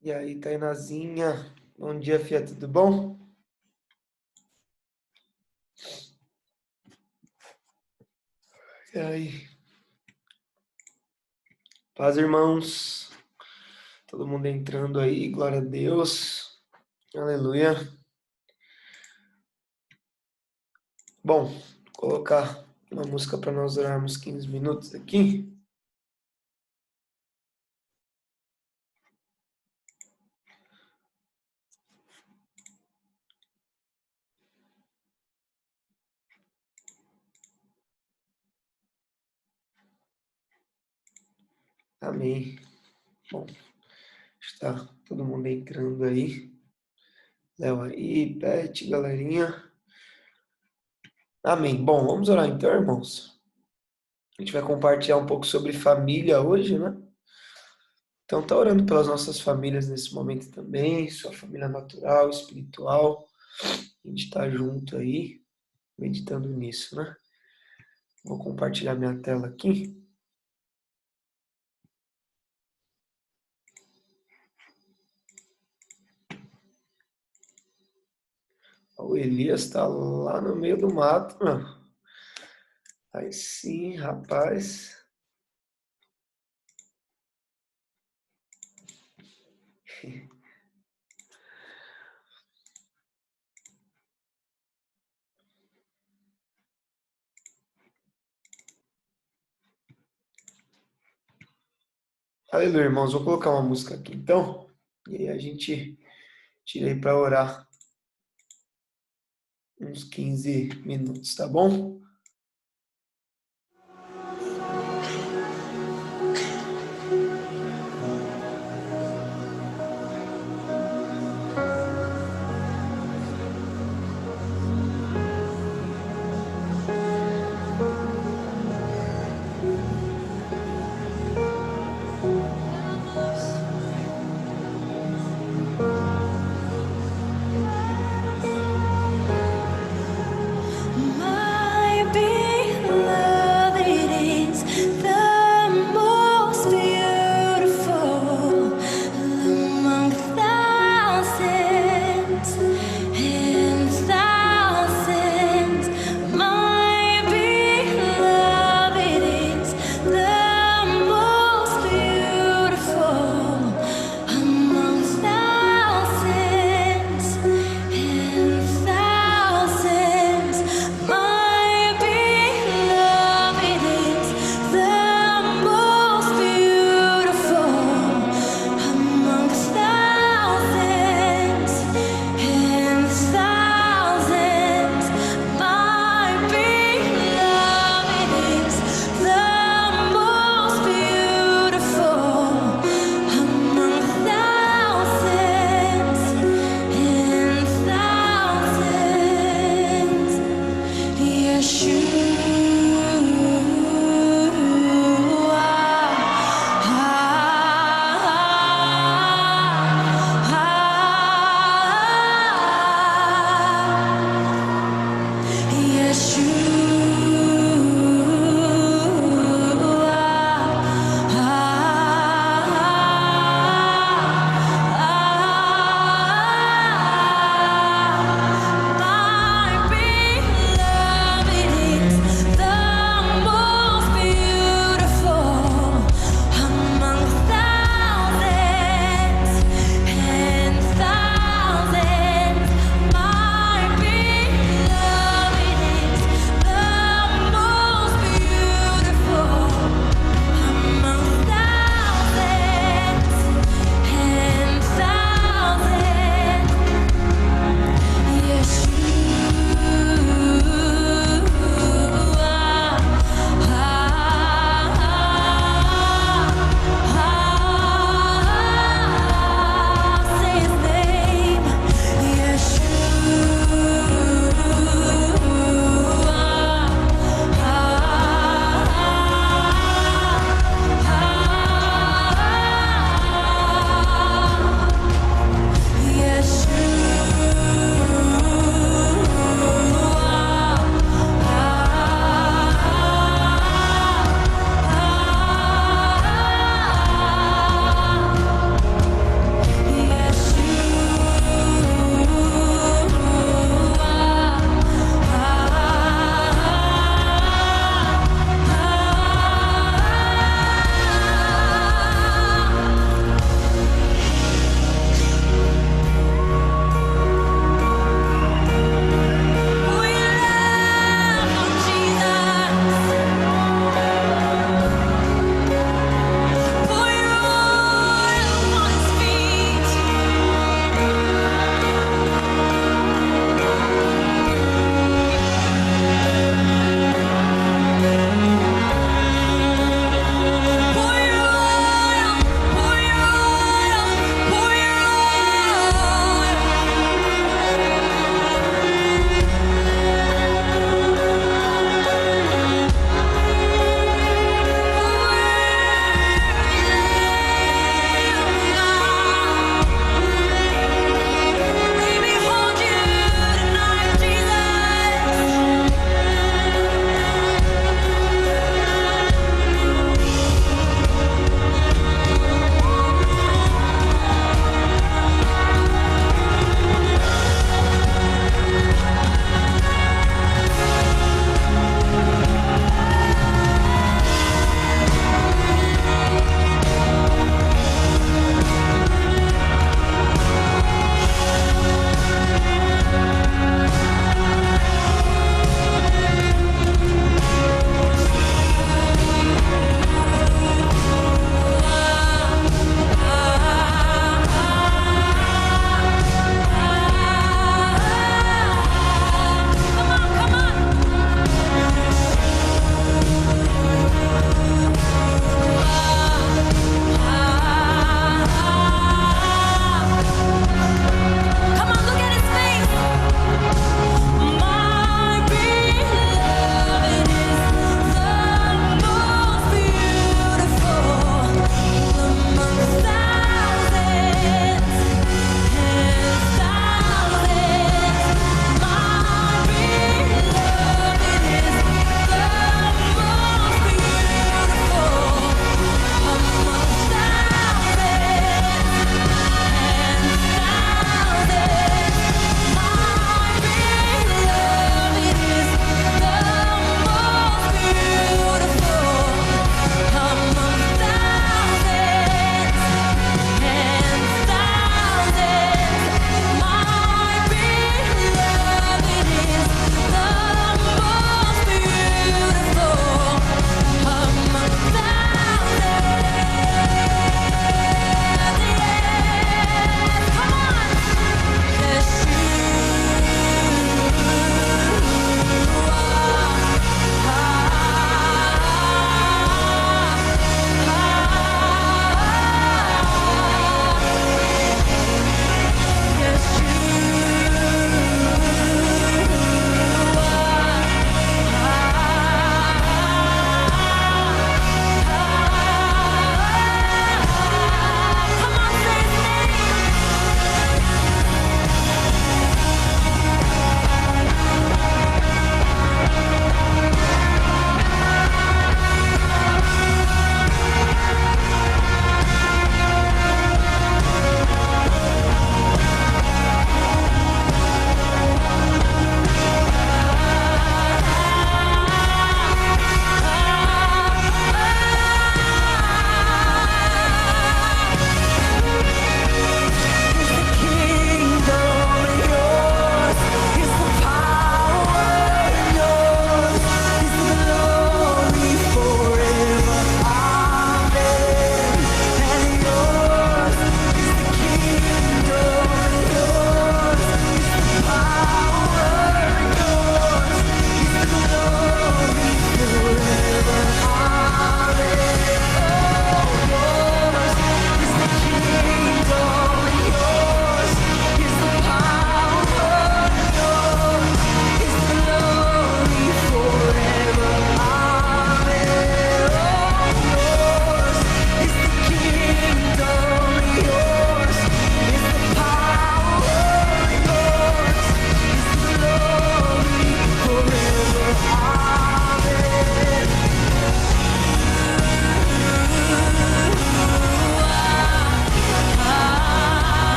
E aí, Tainazinha? Bom dia, Fia, tudo bom? E aí? Paz, irmãos. Todo mundo entrando aí, glória a Deus. Aleluia. Bom, vou colocar uma música para nós orarmos 15 minutos aqui. Amém. Bom, está todo mundo entrando aí. Léo aí, Pet, galerinha. Amém. Bom, vamos orar então, irmãos. A gente vai compartilhar um pouco sobre família hoje, né? Então, tá orando pelas nossas famílias nesse momento também, sua família natural, espiritual. A gente tá junto aí, meditando nisso, né? Vou compartilhar minha tela aqui. O Elias tá lá no meio do mato, meu. Aí sim, rapaz. Aleluia, irmãos. Vou colocar uma música aqui então. E aí a gente tirei para orar uns 15 minutos, tá bom?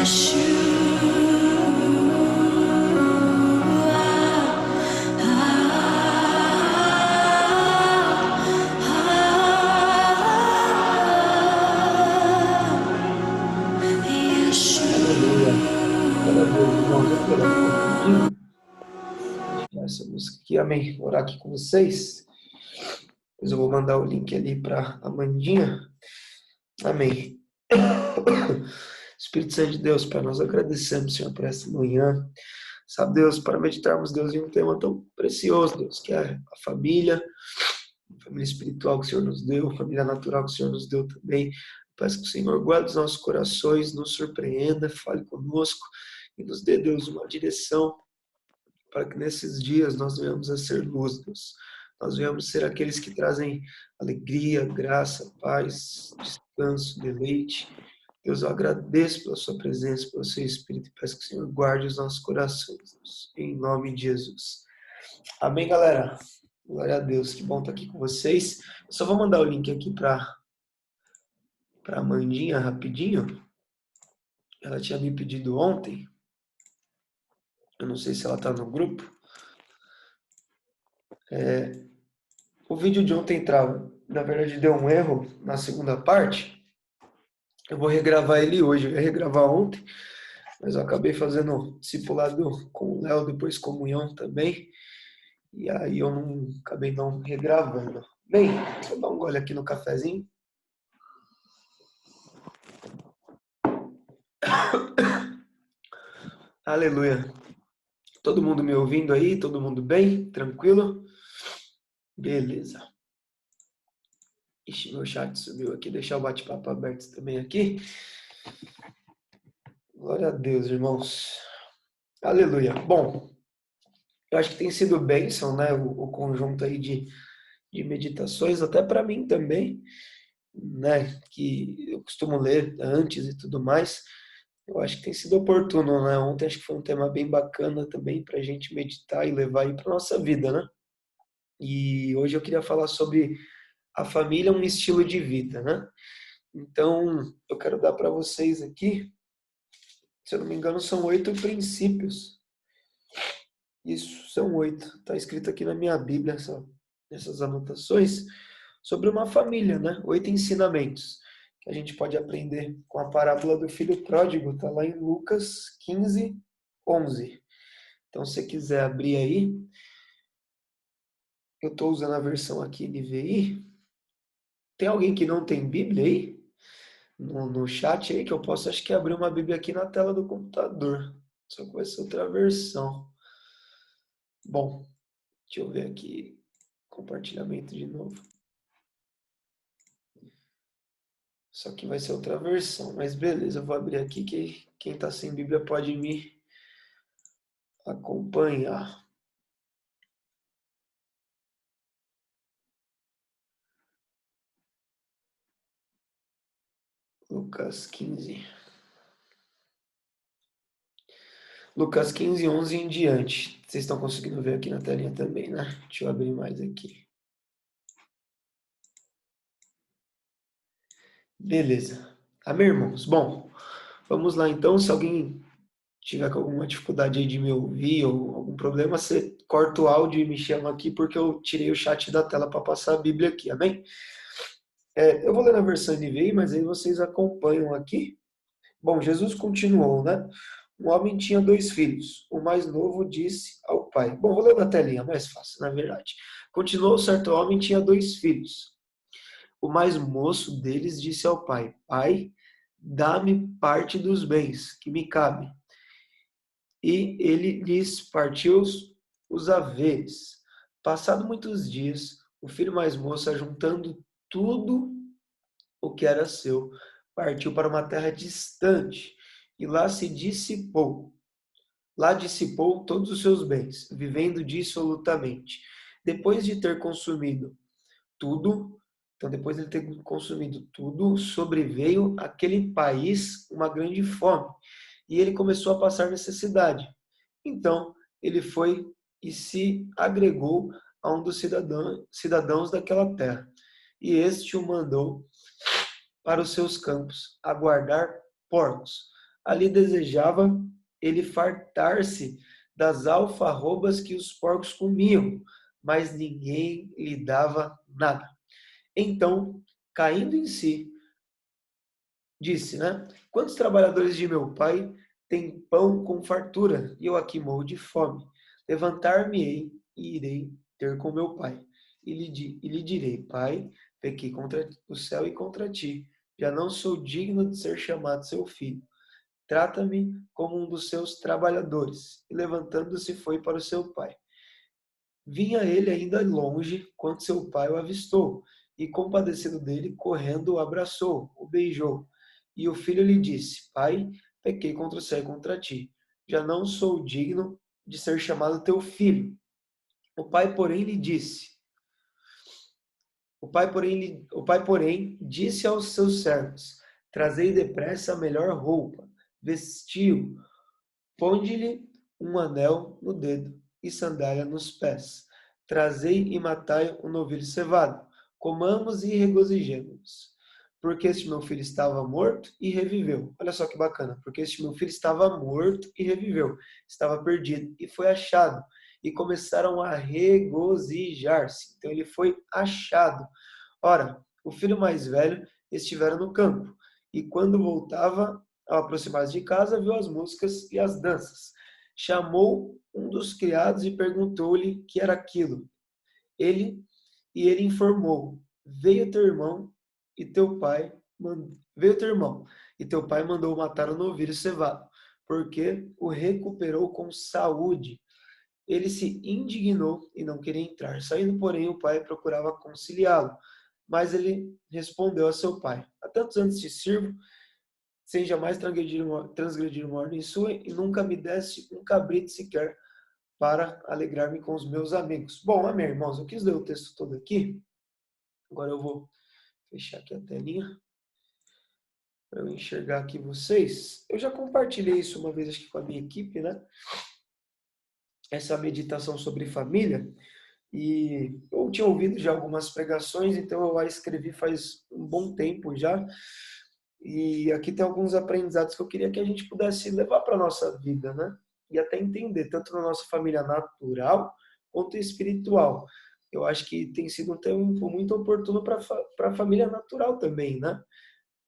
Aleluia. Glória a Deus, irmãos. Vamos orar aqui rapidinho. Deixar essa música aqui, amém. Vou orar aqui com vocês. Depois eu vou mandar o link ali para a Amandinha. Amém. Espírito Santo de Deus, Pai, nós agradecemos, Senhor, por essa manhã. Sabe, Deus, para meditarmos, Deus, em um tema tão precioso, Deus, que é a família espiritual que o Senhor nos deu, família natural que o Senhor nos deu também. Peço que o Senhor guarde os nossos corações, nos surpreenda, fale conosco e nos dê, Deus, uma direção para que nesses dias nós venhamos a ser luz, Deus. Nós venhamos ser aqueles que trazem alegria, graça, paz, descanso, deleite. Deus, eu agradeço pela sua presença, pelo seu Espírito, e peço que o Senhor guarde os nossos corações, Deus, em nome de Jesus. Amém, galera? Glória a Deus, que bom estar aqui com vocês. Eu só vou mandar o link aqui para a Amandinha rapidinho. Ela tinha me pedido ontem. Eu não sei se ela está no grupo. O vídeo de ontem trava. Na verdade, deu um erro na segunda parte. Eu vou regravar ele hoje. Eu ia regravar ontem, mas eu acabei fazendo discipulado com o Léo, depois comunhão também. E aí eu acabei não regravando. Bem, vou dar um gole aqui no cafezinho. Aleluia. Todo mundo me ouvindo aí? Todo mundo bem? Tranquilo? Beleza. Ixi, meu chat subiu aqui. Deixar o bate-papo aberto também aqui. Glória a Deus, irmãos. Aleluia. Bom, eu acho que tem sido bênção, né? O conjunto aí de meditações, até para mim também, né? Que eu costumo ler antes e tudo mais. Eu acho que tem sido oportuno, né? Ontem acho que foi um tema bem bacana também para a gente meditar e levar aí para nossa vida, né? E hoje eu queria falar sobre a família, um estilo de vida, né? Então, eu quero dar para vocês aqui, se eu não me engano, são 8 princípios. Isso, são 8. Está escrito aqui na minha Bíblia, essas anotações, sobre uma família, né? 8 ensinamentos que a gente pode aprender com a parábola do filho pródigo. Está lá em Lucas 15, 11. Então, se você quiser abrir aí, eu estou usando a versão aqui NVI. Tem alguém que não tem Bíblia aí? No chat aí, que eu posso, acho que abrir uma Bíblia aqui na tela do computador. Só que vai ser outra versão. Bom, deixa eu ver aqui. Compartilhamento de novo. Só que vai ser outra versão, mas beleza, eu vou abrir aqui que quem está sem Bíblia pode me acompanhar. Lucas 15. Lucas 15, 11 em diante. Vocês estão conseguindo ver aqui na telinha também, né? Deixa eu abrir mais aqui. Beleza. Amém, irmãos? Bom, vamos lá então. Se alguém tiver com alguma dificuldade aí de me ouvir ou algum problema, você corta o áudio e me chama aqui porque eu tirei o chat da tela para passar a Bíblia aqui, amém? Eu vou ler na versão NVI, mas aí vocês acompanham aqui. Bom, Jesus continuou, né? Um homem tinha 2 filhos. O mais novo disse ao pai. Bom, vou ler na telinha, mais fácil, na verdade. Continuou, certo homem tinha 2 filhos. O mais moço deles disse ao pai: Pai, dá-me parte dos bens que me cabem. E ele lhes partiu os haveres. Passado muitos dias, o filho mais moço, ajuntando tudo o que era seu, partiu para uma terra distante e lá se dissipou. Lá dissipou todos os seus bens, vivendo dissolutamente. Depois de ter consumido tudo, então depois de ter consumido tudo, sobreveio àquele país uma grande fome e ele começou a passar necessidade. Então ele foi e se agregou a um dos cidadãos daquela terra. E este o mandou para os seus campos a guardar porcos. Ali desejava ele fartar-se das alfarrobas que os porcos comiam, mas ninguém lhe dava nada. Então, caindo em si, disse, né? Quantos trabalhadores de meu pai têm pão com fartura e eu aqui morro de fome? Levantar-me-ei e irei ter com meu pai. E lhe direi, pai, pequei contra o céu e contra ti. Já não sou digno de ser chamado seu filho. Trata-me como um dos seus trabalhadores. E levantando-se foi para o seu pai. Vinha ele ainda longe, quando seu pai o avistou, e compadecido dele, correndo, o abraçou, o beijou. E o filho lhe disse, pai, pequei contra o céu e contra ti. Já não sou digno de ser chamado teu filho. O pai, porém, lhe disse, o pai, porém, disse aos seus servos, trazei depressa a melhor roupa, vestiu, ponde-lhe um anel no dedo e sandália nos pés. Trazei e matai um novilho cevado. Comamos e regozijemos. Porque este meu filho estava morto e reviveu. Olha só que bacana. Porque este meu filho estava morto e reviveu. Estava perdido e foi achado. E começaram a regozijar-se. Então ele foi achado. Ora, o filho mais velho estivera no campo. E quando voltava, ao aproximar-se de casa, viu as músicas e as danças. Chamou um dos criados e perguntou-lhe que era aquilo. Ele ele informou: Veio teu irmão e teu pai veio teu irmão e teu pai mandou matar o novilho cevado, porque o recuperou com saúde. Ele se indignou e não queria entrar. Saindo, porém, o pai procurava conciliá-lo, mas ele respondeu a seu pai: Há tantos anos te sirvo sem jamais transgredir uma ordem sua, e nunca me desse um cabrito sequer para alegrar-me com os meus amigos. Bom, amém, irmãos, eu quis ler o texto todo aqui, agora eu vou fechar aqui a telinha para eu enxergar aqui vocês. Eu já compartilhei isso uma vez, acho que com a minha equipe, né? Essa meditação sobre família, e eu tinha ouvido já algumas pregações, então eu a escrevi faz um bom tempo já. E aqui tem alguns aprendizados que eu queria que a gente pudesse levar para a nossa vida, né? E até entender, tanto na nossa família natural quanto espiritual. Eu acho que tem sido um tempo muito oportuno para a família natural também, né?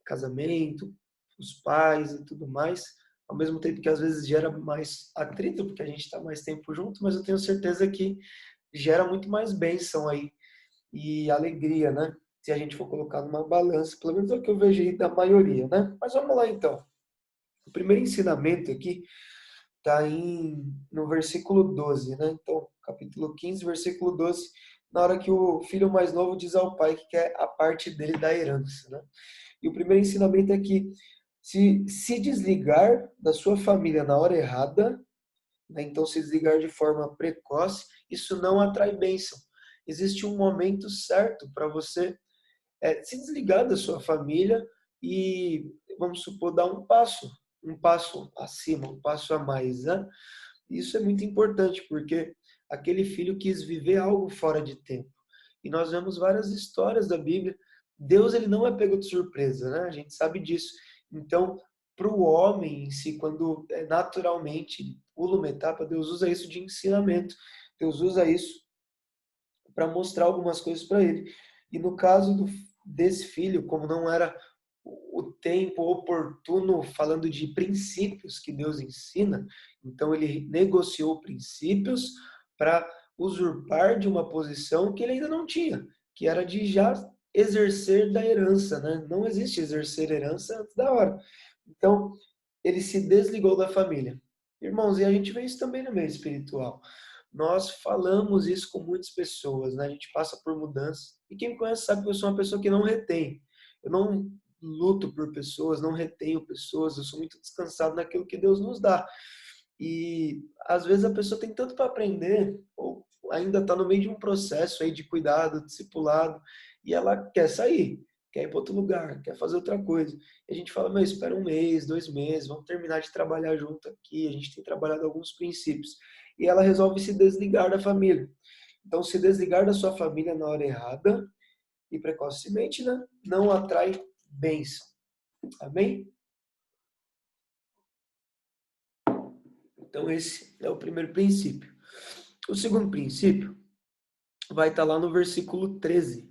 Casamento, os pais e tudo mais. Ao mesmo tempo que às vezes gera mais atrito, porque a gente está mais tempo junto, mas eu tenho certeza que gera muito mais bênção aí e alegria, né? Se a gente for colocar numa balança, pelo menos é o que eu vejo aí da maioria, né? Mas vamos lá então. O primeiro ensinamento aqui está no versículo 12, né? Então, capítulo 15, versículo 12, na hora que o filho mais novo diz ao pai que quer a parte dele da herança, né? E o primeiro ensinamento é que se desligar da sua família na hora errada, né? Então se desligar de forma precoce, isso não atrai bênção. Existe um momento certo para você se desligar da sua família e, vamos supor, dar um passo acima, um passo a mais, né? Isso é muito importante, porque aquele filho quis viver algo fora de tempo. E nós vemos várias histórias da Bíblia. Deus, ele não é pego de surpresa, né? A gente sabe disso. Então, para o homem em si, quando naturalmente pula uma etapa, Deus usa isso de ensinamento. Deus usa isso para mostrar algumas coisas para ele. E no caso desse filho, como não era o tempo oportuno, falando de princípios que Deus ensina, então ele negociou princípios para usurpar de uma posição que ele ainda não tinha, que era de já exercer da herança, né? Não existe exercer herança antes da hora. Então, ele se desligou da família. Irmãos, e a gente vê isso também no meio espiritual. Nós falamos isso com muitas pessoas, né? A gente passa por mudanças. E quem me conhece sabe que eu sou uma pessoa que não retém. Eu não luto por pessoas, não retenho pessoas, eu sou muito descansado naquilo que Deus nos dá. E às vezes a pessoa tem tanto para aprender, ou ainda está no meio de um processo aí de cuidado, discipulado, e ela quer sair, quer ir para outro lugar, quer fazer outra coisa. E a gente fala, mas espera um mês, 2 meses, vamos terminar de trabalhar junto aqui, a gente tem trabalhado alguns princípios. E ela resolve se desligar da família. Então, se desligar da sua família na hora errada e precocemente, né, não atrai bênção. Amém? Então, esse é o primeiro princípio. O segundo princípio vai estar lá no versículo 13.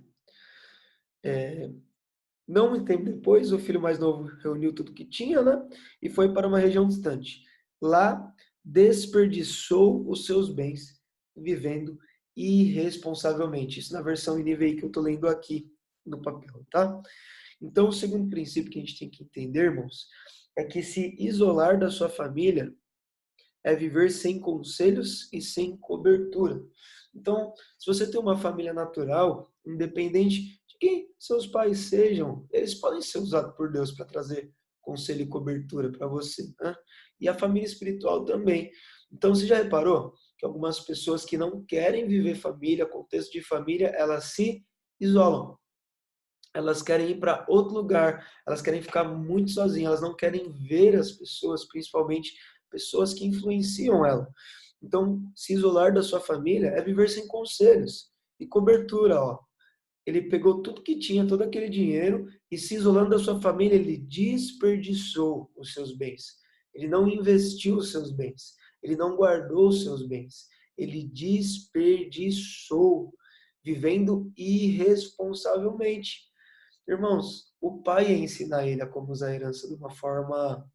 Não muito tempo depois, o filho mais novo reuniu tudo que tinha, né? E foi para uma região distante. Lá, desperdiçou os seus bens, vivendo irresponsavelmente. Isso na versão NVI que eu estou lendo aqui no papel, tá? Então, o segundo princípio que a gente tem que entender, irmãos, é que se isolar da sua família é viver sem conselhos e sem cobertura. Então, se você tem uma família natural, independente de quem seus pais sejam, eles podem ser usados por Deus para trazer conselho e cobertura para você, né? E a família espiritual também. Então, você já reparou que algumas pessoas que não querem viver família, contexto de família, elas se isolam. Elas querem ir para outro lugar, elas querem ficar muito sozinhas, elas não querem ver as pessoas, principalmente pessoas que influenciam ela. Então, se isolar da sua família é viver sem conselhos e cobertura, ó. Ele pegou tudo que tinha, todo aquele dinheiro, e se isolando da sua família, ele desperdiçou os seus bens. Ele não investiu os seus bens. Ele não guardou os seus bens. Ele desperdiçou, vivendo irresponsavelmente. Irmãos, o pai ia ensinar ele a como usar a herança de uma forma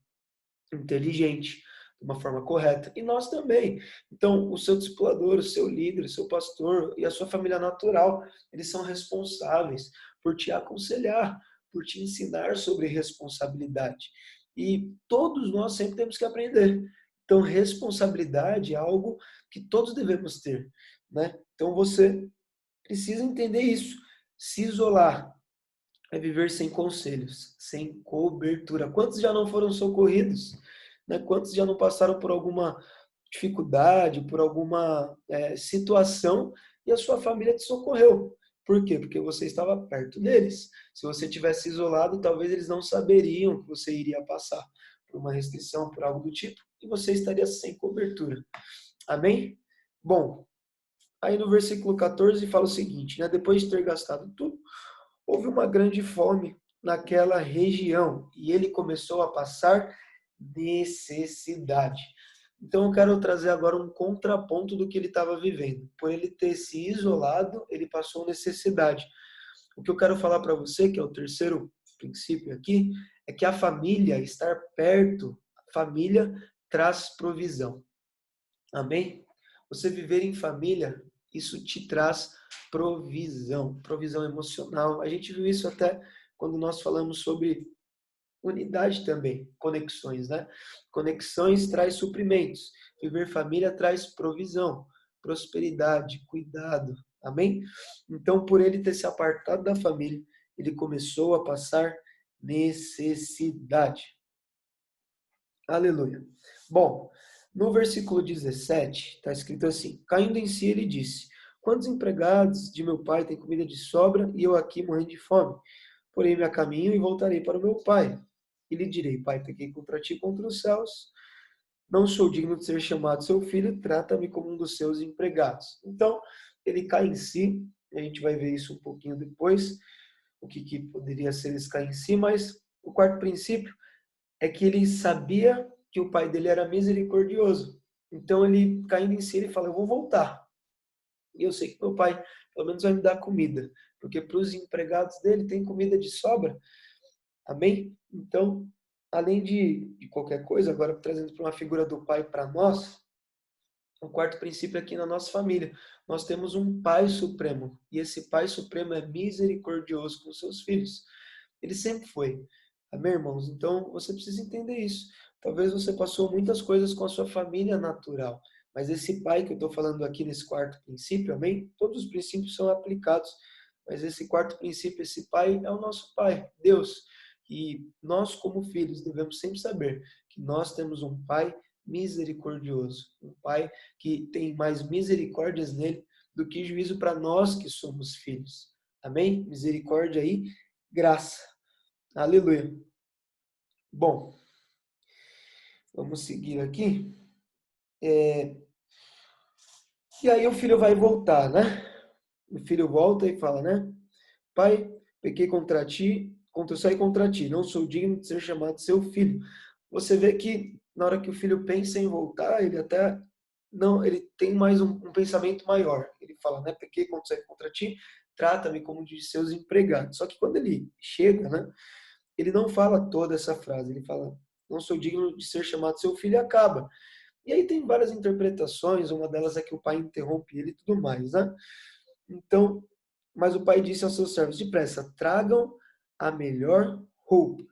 inteligente, de uma forma correta. E nós também. Então, o seu discipulador, o seu líder, o seu pastor e a sua família natural, eles são responsáveis por te aconselhar, por te ensinar sobre responsabilidade. E todos nós sempre temos que aprender. Então, responsabilidade é algo que todos devemos ter, né? Então, você precisa entender isso. Se isolar é viver sem conselhos, sem cobertura. Quantos já não foram socorridos? Né? Quantos já não passaram por alguma dificuldade, por alguma situação e a sua família te socorreu? Por quê? Porque você estava perto deles. Se você tivesse isolado, talvez eles não saberiam que você iria passar por uma restrição, por algo do tipo, e você estaria sem cobertura. Amém? Bom, aí no versículo 14 fala o seguinte, né? Depois de ter gastado tudo, houve uma grande fome naquela região e ele começou a passar necessidade. Então eu quero trazer agora um contraponto do que ele estava vivendo. Por ele ter se isolado, ele passou necessidade. O que eu quero falar para você, que é o terceiro princípio aqui, é que a família, estar perto, a família traz provisão. Amém? Você viver em família, isso te traz provisão, provisão emocional. A gente viu isso até quando nós falamos sobre unidade também, conexões, né? Conexões traz suprimentos. Viver família traz provisão, prosperidade, cuidado. Amém? Então, por ele ter se apartado da família, ele começou a passar necessidade. Aleluia. Bom, no versículo 17, está escrito assim: caindo em si, ele disse: quantos empregados de meu pai têm comida de sobra e eu aqui morrendo de fome? Porém, me a caminho e voltarei para o meu pai. E lhe direi: pai, pequei contra ti e contra os céus. Não sou digno de ser chamado seu filho, trata-me como um dos seus empregados. Então, ele cai em si, a gente vai ver isso um pouquinho depois, o que poderia ser esse cair em si, mas o quarto princípio é que ele sabia que o pai dele era misericordioso. Então ele, caindo em si, ele fala: eu vou voltar. E eu sei que meu pai, pelo menos, vai me dar comida. Porque para os empregados dele tem comida de sobra. Amém? Então, além de qualquer coisa, agora trazendo para uma figura do pai para nós, o quarto princípio aqui na nossa família. Nós temos um pai supremo. E esse pai supremo é misericordioso com seus filhos. Ele sempre foi. Amém, irmãos? Então, você precisa entender isso. Talvez você passou muitas coisas com a sua família natural, mas esse pai que eu estou falando aqui nesse quarto princípio, amém? Todos os princípios são aplicados, mas esse quarto princípio, esse pai é o nosso pai, Deus. E nós, como filhos, devemos sempre saber que nós temos um pai misericordioso, um pai que tem mais misericórdias nele do que juízo para nós que somos filhos. Amém? Misericórdia aí, graça. Aleluia. Bom, vamos seguir aqui. E aí o filho vai voltar, né? O filho volta e fala, né? Pai, pequei contra ti, contra o céu e contra ti. Não sou digno de ser chamado seu filho. Você vê que na hora que o filho pensa em voltar, ele até não, ele tem mais um pensamento maior. Ele fala, né, pequei contra ti, trata-me como de seus empregados. Só que quando ele chega, né, ele não fala toda essa frase, ele fala, não sou digno de ser chamado seu filho e acaba. E aí tem várias interpretações, uma delas é que o pai interrompe ele e tudo mais, né? Então, mas o pai disse aos seus servos, depressa, tragam a melhor roupa,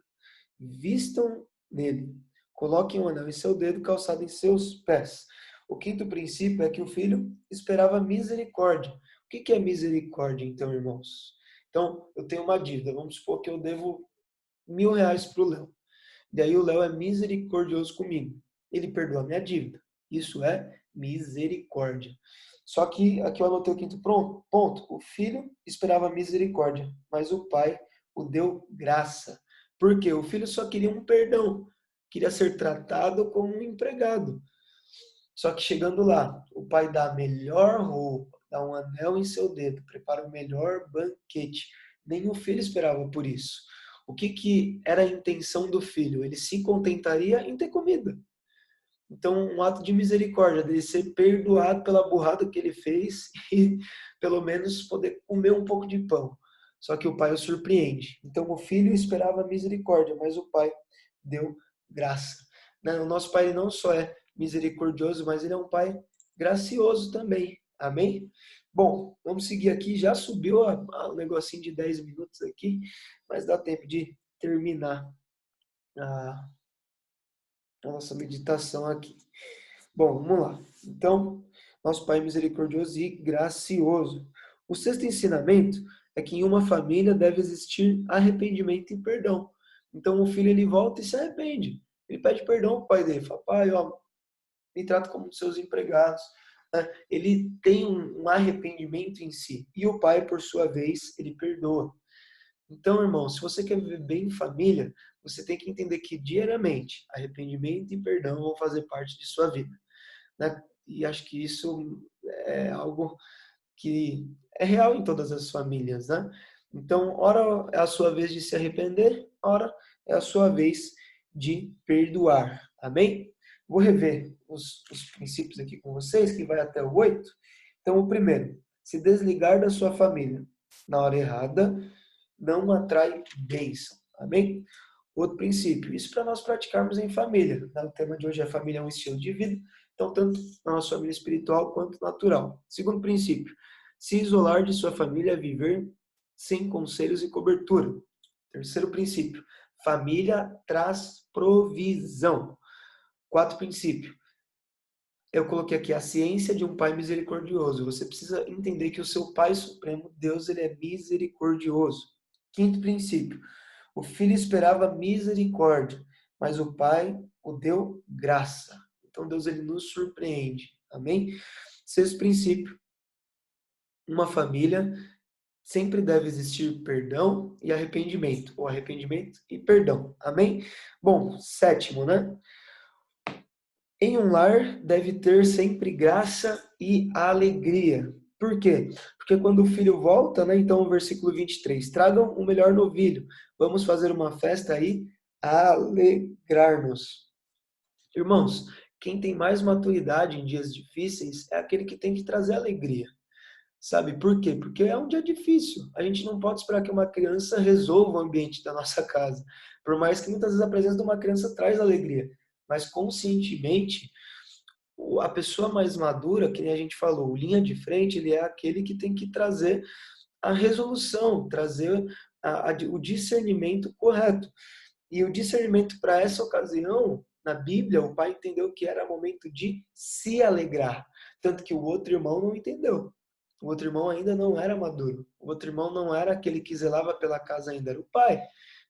vistam nele, coloquem um anel em seu dedo, calçado em seus pés. O quinto princípio é que o filho esperava misericórdia. O que é misericórdia, então, irmãos? Então, eu tenho uma dívida, vamos supor que eu devo R$ 1.000 para o Léo. Daí o Léo é misericordioso comigo. Ele perdoa a minha dívida. Isso é misericórdia. Só que aqui eu anotei o quinto ponto. O filho esperava misericórdia, mas o pai o deu graça. Por quê? O filho só queria um perdão. Queria ser tratado como um empregado. Só que chegando lá, o pai dá a melhor roupa, dá um anel em seu dedo, prepara o melhor banquete. Nem o filho esperava por isso. O que era a intenção do filho? Ele se contentaria em ter comida. Então, um ato de misericórdia, dele ser perdoado pela burrada que ele fez e pelo menos poder comer um pouco de pão. Só que o pai o surpreende. Então, o filho esperava misericórdia, mas o pai deu graça. O nosso pai não só é misericordioso, mas ele é um pai gracioso também. Amém? Bom, vamos seguir aqui. Já subiu o negocinho de 10 minutos aqui, mas dá tempo de terminar a nossa meditação aqui. Bom, vamos lá. Então, nosso Pai misericordioso e gracioso. O sexto ensinamento é que em uma família deve existir arrependimento e perdão. Então, o filho ele volta e se arrepende. Ele pede perdão ao pai dele. Fala, pai, ó, me trata como seus empregados. Ele tem um arrependimento em si. E o pai, por sua vez, ele perdoa. Então, irmão, se você quer viver bem em família, você tem que entender que diariamente arrependimento e perdão vão fazer parte de sua vida, né? E acho que isso é algo que é real em todas as famílias, né? Então, ora é a sua vez de se arrepender, ora é a sua vez de perdoar. Amém? Vou rever os princípios aqui com vocês, que vai até o 8. Então, o primeiro, se desligar da sua família na hora errada não atrai bênção. Amém? Outro princípio, isso para nós praticarmos em família. O tema de hoje é família é um estilo de vida, então tanto na nossa família espiritual quanto natural. Segundo princípio, se isolar de sua família é viver sem conselhos e cobertura. Terceiro princípio, família traz provisão. Quarto princípio, eu coloquei aqui a ciência de um pai misericordioso. Você precisa entender que o seu Pai Supremo, Deus, ele é misericordioso. Quinto princípio, o filho esperava misericórdia, mas o pai o deu graça. Então Deus ele nos surpreende. Amém? Sexto princípio, uma família sempre deve existir perdão e arrependimento, ou arrependimento e perdão. Amém? Bom, sétimo, né? Em um lar deve ter sempre graça e alegria. Por quê? Porque quando o filho volta, né? Então, o versículo 23, tragam o melhor novilho. Vamos fazer uma festa aí, alegrar-nos. Irmãos, quem tem mais maturidade em dias difíceis é aquele que tem que trazer alegria. Sabe por quê? Porque é um dia difícil. A gente não pode esperar que uma criança resolva o ambiente da nossa casa. Por mais que muitas vezes a presença de uma criança traz alegria. Mas conscientemente, a pessoa mais madura, que nem a gente falou, o linha de frente, ele é aquele que tem que trazer a resolução, trazer o discernimento correto. E o discernimento para essa ocasião, na Bíblia, o pai entendeu que era momento de se alegrar. Tanto que o outro irmão não entendeu. O outro irmão ainda não era maduro. O outro irmão não era aquele que zelava pela casa ainda, era o pai.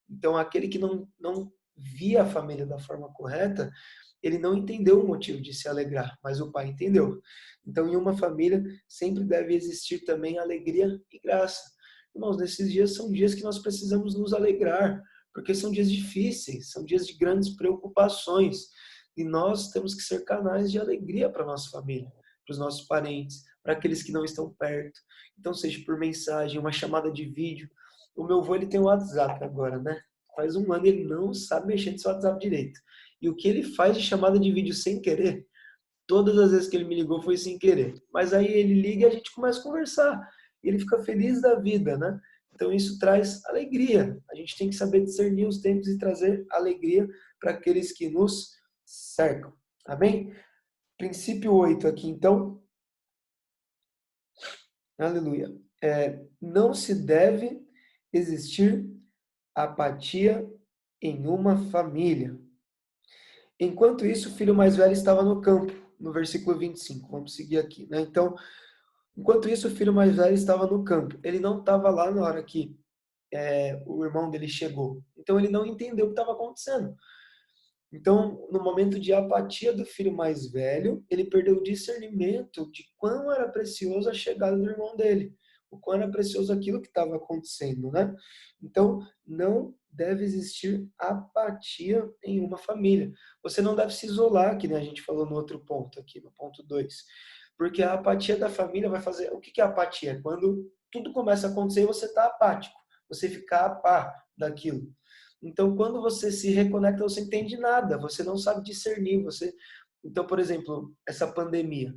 Então, aquele que não via a família da forma correta, ele não entendeu o motivo de se alegrar, mas o pai entendeu. Então, em uma família, sempre deve existir também alegria e graça. Irmãos, nesses dias são dias que nós precisamos nos alegrar, porque são dias difíceis, são dias de grandes preocupações. E nós temos que ser canais de alegria para a nossa família, para os nossos parentes, para aqueles que não estão perto. Então, seja por mensagem, uma chamada de vídeo. O meu avô, ele tem um WhatsApp agora, né? Faz um ano ele não sabe mexer no seu WhatsApp direito. E o que ele faz de chamada de vídeo sem querer, todas as vezes que ele me ligou foi sem querer. Mas aí ele liga e a gente começa a conversar. E ele fica feliz da vida, né? Então isso traz alegria. A gente tem que saber discernir os tempos e trazer alegria para aqueles que nos cercam. Amém? Princípio 8 aqui, então. Aleluia. Não se deve existir apatia em uma família. Enquanto isso, o filho mais velho estava no campo, no versículo 25. Vamos seguir aqui, né? Então, enquanto isso, o filho mais velho estava no campo. Ele não estava lá na hora que o irmão dele chegou. Então, ele não entendeu o que estava acontecendo. Então, no momento de apatia do filho mais velho, ele perdeu o discernimento de quão era precioso a chegada do irmão dele, o quão era precioso aquilo que estava acontecendo, né? Então, não deve existir apatia em uma família. Você não deve se isolar, que nem a gente falou no outro ponto aqui, no ponto 2. Porque a apatia da família vai fazer... O que é apatia? É quando tudo começa a acontecer e você está apático. Você fica a par daquilo. Então, quando você se reconecta, você não entende nada, você não sabe discernir. Então, por exemplo, essa pandemia.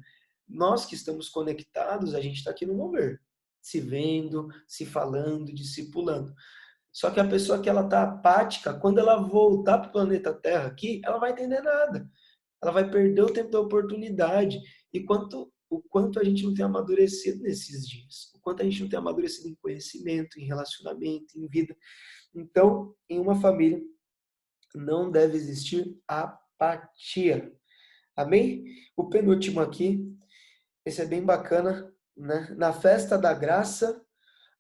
Nós que estamos conectados, a gente está aqui no mover, se vendo, se falando, discipulando. Só que a pessoa que ela está apática, quando ela voltar para o planeta Terra aqui, ela vai entender nada. Ela vai perder o tempo da oportunidade. E o quanto a gente não tem amadurecido nesses dias. O quanto a gente não tem amadurecido em conhecimento, em relacionamento, em vida. Então, em uma família, não deve existir apatia. Amém? O penúltimo aqui, esse é bem bacana, né? Na festa da graça,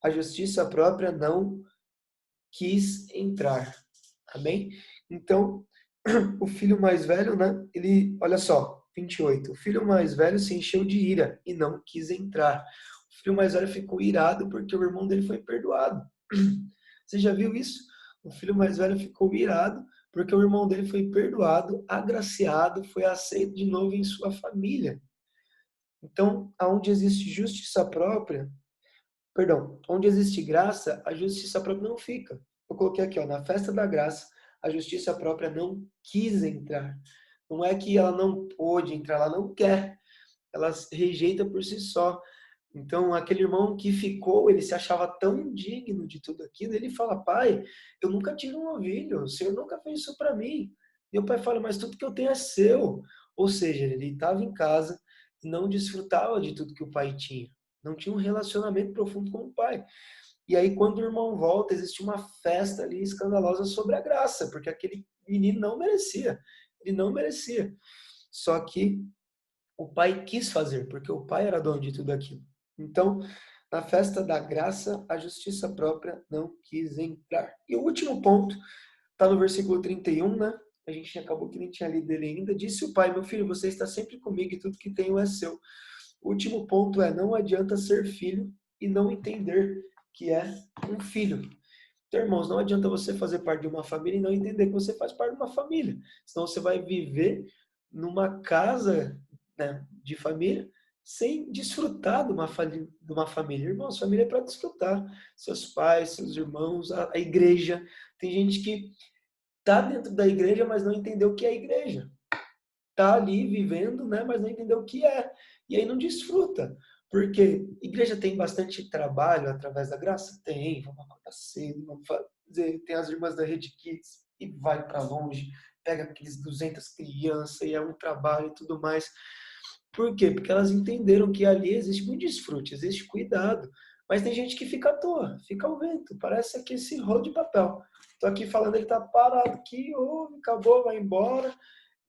a justiça própria não quis entrar. Amém? Então, o filho mais velho, né? Olha só, 28. O filho mais velho se encheu de ira e não quis entrar. O filho mais velho ficou irado porque o irmão dele foi perdoado. Você já viu isso? O filho mais velho ficou irado porque o irmão dele foi perdoado, agraciado, foi aceito de novo em sua família. Então, aonde existe justiça própria, onde existe graça, a justiça própria não fica. Eu coloquei aqui, ó, na festa da graça, a justiça própria não quis entrar. Não é que ela não pôde entrar, ela não quer. Ela rejeita por si só. Então, aquele irmão que ficou, ele se achava tão digno de tudo aquilo, ele fala, pai, eu nunca tive um ovelho, o Senhor nunca fez isso para mim. E o pai fala, mas tudo que eu tenho é seu. Ou seja, ele estava em casa e não desfrutava de tudo que o pai tinha. Não tinha um relacionamento profundo com o pai. E aí, quando o irmão volta, existe uma festa ali escandalosa sobre a graça, porque aquele menino não merecia. Ele não merecia. Só que o pai quis fazer, porque o pai era dono de tudo aquilo. Então, na festa da graça, a justiça própria não quis entrar. E o último ponto está no versículo 31, né? A gente acabou que nem tinha lido ele ainda. Disse o pai, meu filho, você está sempre comigo e tudo que tenho é seu. O último ponto é, não adianta ser filho e não entender que é um filho. Então, irmãos, não adianta você fazer parte de uma família e não entender que você faz parte de uma família. Senão você vai viver numa casa, né, de família sem desfrutar de uma família. Irmãos, família é para desfrutar. Seus pais, seus irmãos, a igreja. Tem gente que está dentro da igreja, mas não entendeu o que é a igreja. Está ali vivendo, né, mas não entendeu o que é. E aí não desfruta. Porque igreja tem bastante trabalho através da graça? Tem, vamos acordar cedo, vamos fazer, tem as irmãs da Rede Kids e vai para longe, pega aqueles 200 crianças e é um trabalho e tudo mais. Por quê? Porque elas entenderam que ali existe um desfrute, existe cuidado. Mas tem gente que fica à toa, fica ao vento, parece que esse rolo de papel. Estou aqui falando, ele está parado aqui, ouve, acabou, vai embora.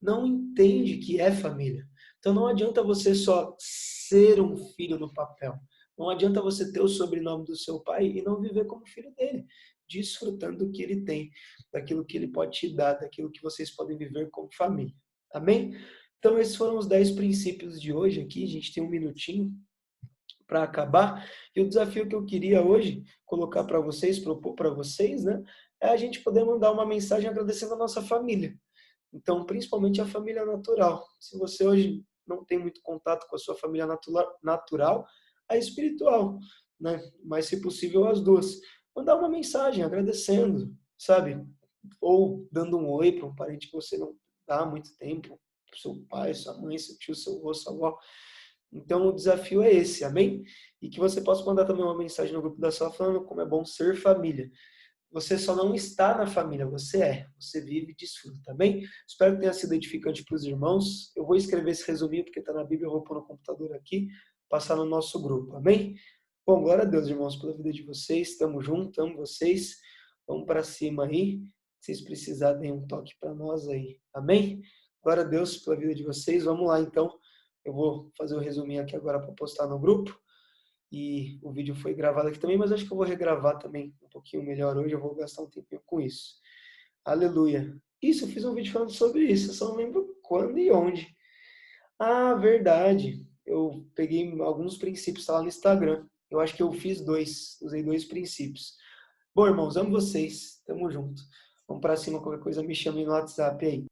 Não entende que é família. Então não adianta você só ser um filho no papel. Não adianta você ter o sobrenome do seu pai e não viver como filho dele, desfrutando do que ele tem, daquilo que ele pode te dar, daquilo que vocês podem viver como família. Amém? Então esses foram os 10 princípios de hoje aqui. A gente tem um minutinho para acabar. E o desafio que eu queria hoje colocar para vocês, propor para vocês, né, é a gente poder mandar uma mensagem agradecendo a nossa família. Então, principalmente a família natural. Se você hoje não tem muito contato com a sua família natural, a espiritual, né? Mas, se possível, as duas. Mandar uma mensagem agradecendo, sabe? Ou dando um oi para um parente que você há muito tempo, seu pai, sua mãe, seu tio, seu avô, sua avó. Então, o desafio é esse, amém? E que você possa mandar também uma mensagem no grupo da sua falando como é bom ser família. Você só não está na família, você vive e desfruta, tá bem? Espero que tenha sido edificante para os irmãos. Eu vou escrever esse resuminho porque está na Bíblia, eu vou pôr no computador aqui, passar no nosso grupo, amém? Bom, glória a Deus, irmãos, pela vida de vocês, estamos juntos, amo vocês, vamos para cima aí, se vocês precisarem, deem um toque para nós aí, amém? Glória a Deus pela vida de vocês, vamos lá então, eu vou fazer o resuminho aqui agora para postar no grupo. E o vídeo foi gravado aqui também, mas acho que eu vou regravar também um pouquinho melhor hoje, eu vou gastar um tempinho com isso. Aleluia. Isso, eu fiz um vídeo falando sobre isso, eu só não lembro quando e onde. Ah, verdade. Eu peguei alguns princípios, tá lá no Instagram. Eu acho que eu fiz usei 2 princípios. Bom, irmãos, amo vocês, tamo junto. Vamos pra cima, qualquer coisa me chame no WhatsApp aí.